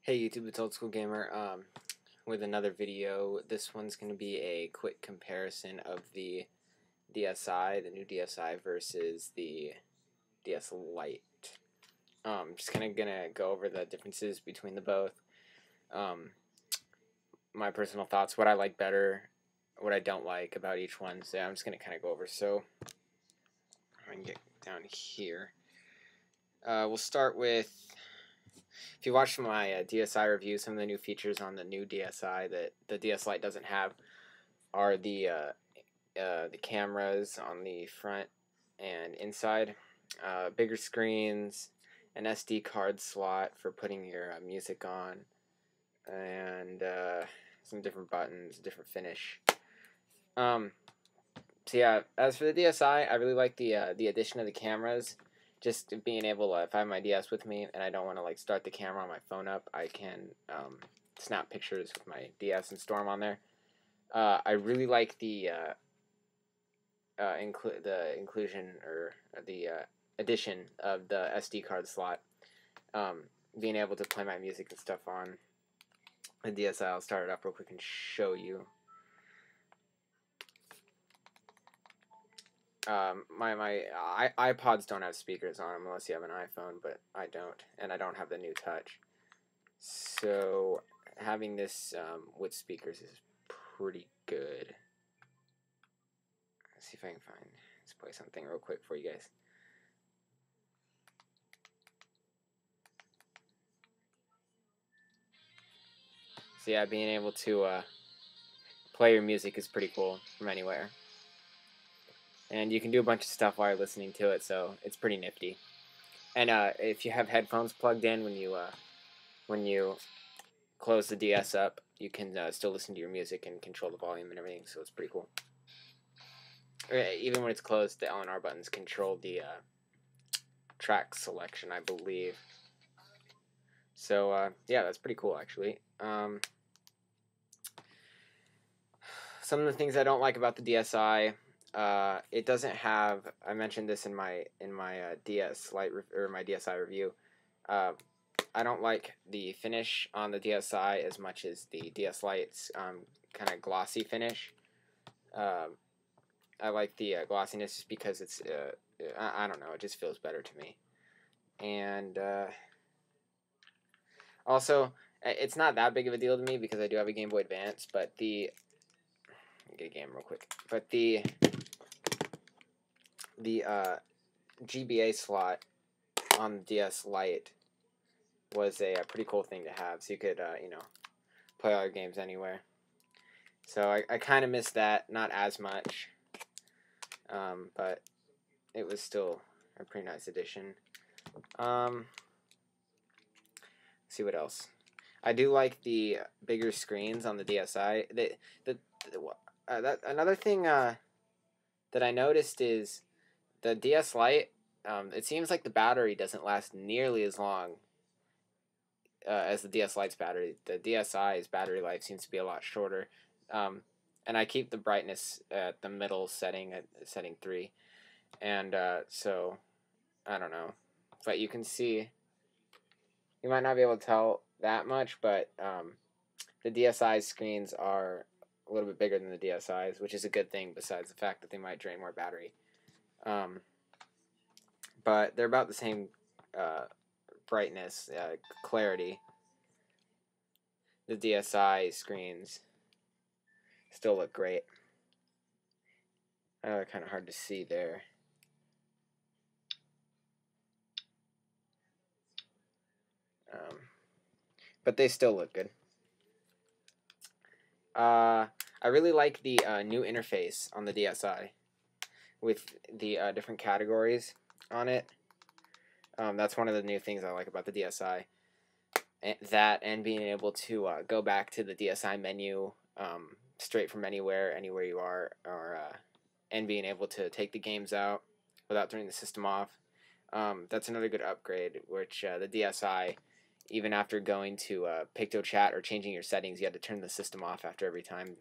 Hey YouTube, it's Old School Gamer with another video. This one's going to be a quick comparison of the DSi, the new DSi versus the DS Lite. Just kind of going to go over the differences between the both, my personal thoughts, what I like better, what I don't like about each one. So I'm just going to kind of go over. So I can get down here. We'll start with, if you watched my DSi review, some of the new features on the new DSi that the DS Lite doesn't have are the cameras on the front and inside, bigger screens, an SD card slot for putting your music on, and some different buttons, different finish. So yeah, as for the DSi, I really like the addition of the cameras. Just being able to, if I have my DS with me and I don't want to like start the camera on my phone up, I can snap pictures with my DS and store them on there. I really like the inclusion or the addition of the SD card slot. Being able to play my music and stuff on the DSi. I'll start it up real quick and show you. My iPods don't have speakers on them unless you have an iPhone, but I don't, and I don't have the new touch. So having this with speakers is pretty good. Let's see if I can let's play something real quick for you guys. So yeah, being able to play your music is pretty cool from anywhere. And you can do a bunch of stuff while you're listening to it, so it's pretty nifty. And if you have headphones plugged in when you close the DS up, you can still listen to your music and control the volume and everything, so it's pretty cool. Even when it's closed, the L&R buttons control the track selection, I believe. So yeah, that's pretty cool actually. Some of the things I don't like about the DSi. It doesn't have. I mentioned this in my DS Lite or my DSi review. I don't like the finish on the DSi as much as the DS Lite's kind of glossy finish. I like the glossiness just because it's. I don't know. It just feels better to me. And also, it's not that big of a deal to me because I do have a Game Boy Advance. But the get a game real quick. But the GBA slot on the DS Lite was a pretty cool thing to have, so you could you know, play all your games anywhere. So I kind of miss that, not as much, but it was still a pretty nice addition. Let's see what else. I do like the bigger screens on the DSi. Another thing that I noticed is the DS Lite, it seems like the battery doesn't last nearly as long as the DS Lite's battery. The DSi's battery life seems to be a lot shorter. And I keep the brightness at the middle setting, at setting 3. And so, I don't know. But you can see, you might not be able to tell that much, but the DSi's screens are a little bit bigger than the DSi's, which is a good thing besides the fact that they might drain more battery. But they're about the same brightness, clarity. The DSi screens still look great. They're kind of hard to see there. But they still look good. I really like the new interface on the DSi with the different categories on it. That's one of the new things I like about the DSi. That and being able to go back to the DSi menu straight from anywhere you are, or and being able to take the games out without turning the system off. That's another good upgrade, which the DSi, even after going to PictoChat or changing your settings, you had to turn the system off after every time.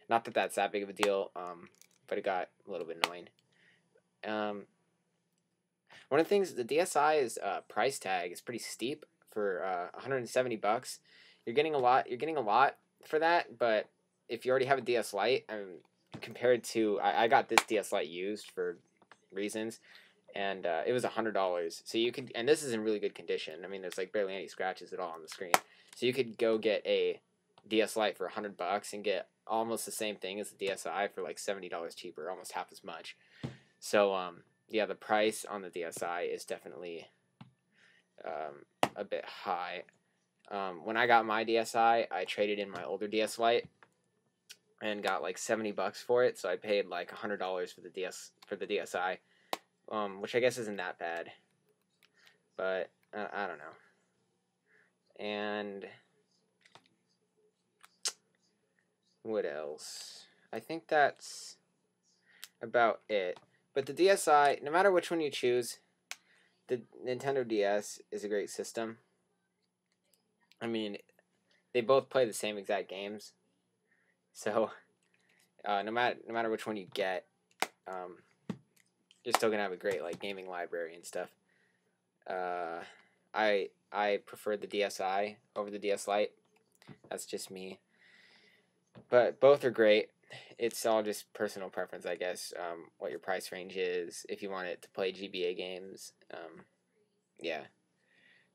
Not that that's that big of a deal, but it got a little bit annoying. One of the things, the DSi's price tag is pretty steep for $170. You're getting a lot. You're getting a lot for that. But if you already have a DS Lite, compared to I got this DS Lite used for reasons, and it was $100. So you could, and this is in really good condition. I mean, there's like barely any scratches at all on the screen. So you could go get a DS Lite for $100 and get almost the same thing as the DSi for like $70 cheaper, almost half as much. So yeah, the price on the DSi is definitely a bit high. When I got my DSi, I traded in my older DS Lite and got like $70 for it. So I paid like $100 for the DSi, which I guess isn't that bad. But I don't know. And what else? I think that's about it. But the DSi, no matter which one you choose, the Nintendo DS is a great system. I mean, they both play the same exact games. So, no matter which one you get, you're still gonna have a great like gaming library and stuff. I prefer the DSi over the DS Lite. That's just me. But both are great. It's all just personal preference, I guess. What your price range is, if you want it to play GBA games. Yeah.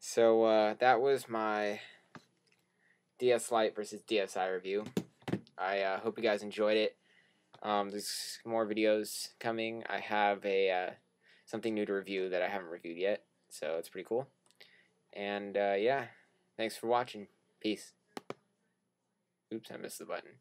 So that was my DS Lite versus DSi review. I hope you guys enjoyed it. There's more videos coming. I have something new to review that I haven't reviewed yet, so it's pretty cool. And yeah, thanks for watching. Peace. Oops, I missed the button. Peace.